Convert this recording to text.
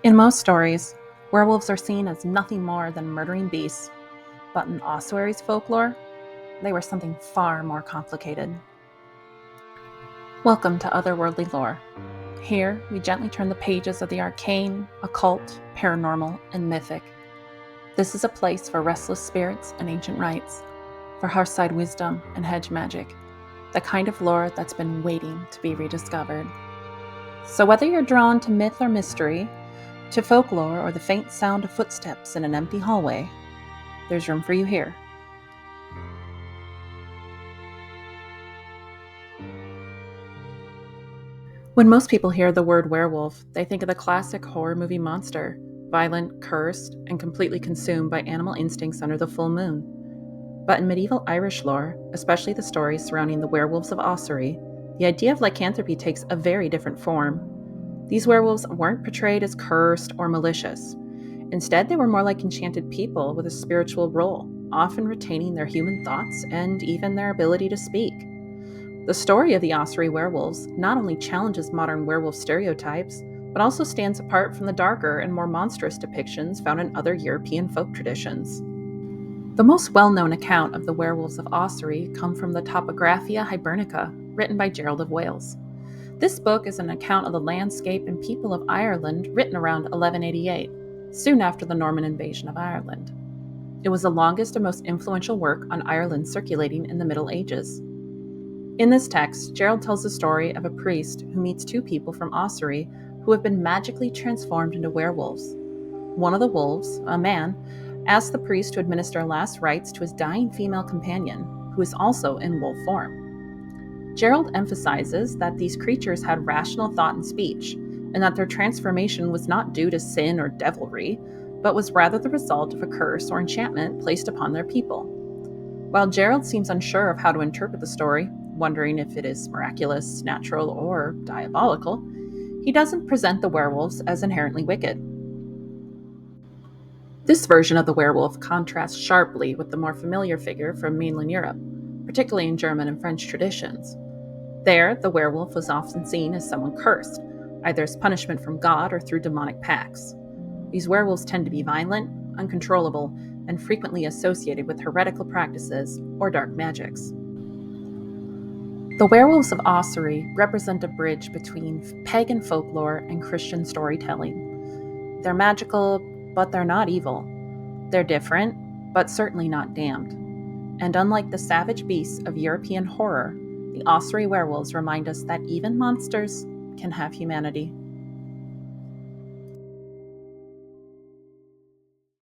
In most stories, werewolves are seen as nothing more than murdering beasts, but in Ossory's folklore, they were something far more complicated. Welcome to Otherworldly Lore. Here, we gently turn the pages of the arcane, occult, paranormal, and mythic. This is a place for restless spirits and ancient rites, for hearthside wisdom and hedge magic, the kind of lore that's been waiting to be rediscovered. So whether you're drawn to myth or mystery, to folklore or the faint sound of footsteps in an empty hallway, there's room for you here. When most people hear the word werewolf, they think of the classic horror movie monster, violent, cursed, and completely consumed by animal instincts under the full moon. But in medieval Irish lore, especially the stories surrounding the werewolves of Ossory, the idea of lycanthropy takes a very different form. These werewolves weren't portrayed as cursed or malicious. Instead, they were more like enchanted people with a spiritual role, often retaining their human thoughts and even their ability to speak. The story of the Ossory werewolves not only challenges modern werewolf stereotypes, but also stands apart from the darker and more monstrous depictions found in other European folk traditions. The most well-known account of the werewolves of Ossory come from the Topographia Hibernica, written by Gerald of Wales. This book is an account of the landscape and people of Ireland written around 1188, soon after the Norman invasion of Ireland. It was the longest and most influential work on Ireland circulating in the Middle Ages. In this text, Gerald tells the story of a priest who meets two people from Ossory who have been magically transformed into werewolves. One of the wolves, a man, asks the priest to administer last rites to his dying female companion, who is also in wolf form. Gerald emphasizes that these creatures had rational thought and speech, and that their transformation was not due to sin or devilry, but was rather the result of a curse or enchantment placed upon their people. While Gerald seems unsure of how to interpret the story, wondering if it is miraculous, natural, or diabolical, he doesn't present the werewolves as inherently wicked. This version of the werewolf contrasts sharply with the more familiar figure from mainland Europe, particularly in German and French traditions. There, the werewolf was often seen as someone cursed, either as punishment from God or through demonic pacts. These werewolves tend to be violent, uncontrollable, and frequently associated with heretical practices or dark magics. The werewolves of Ossory represent a bridge between pagan folklore and Christian storytelling. They're magical, but they're not evil. They're different, but certainly not damned. And unlike the savage beasts of European horror, the Ossory werewolves remind us that even monsters can have humanity.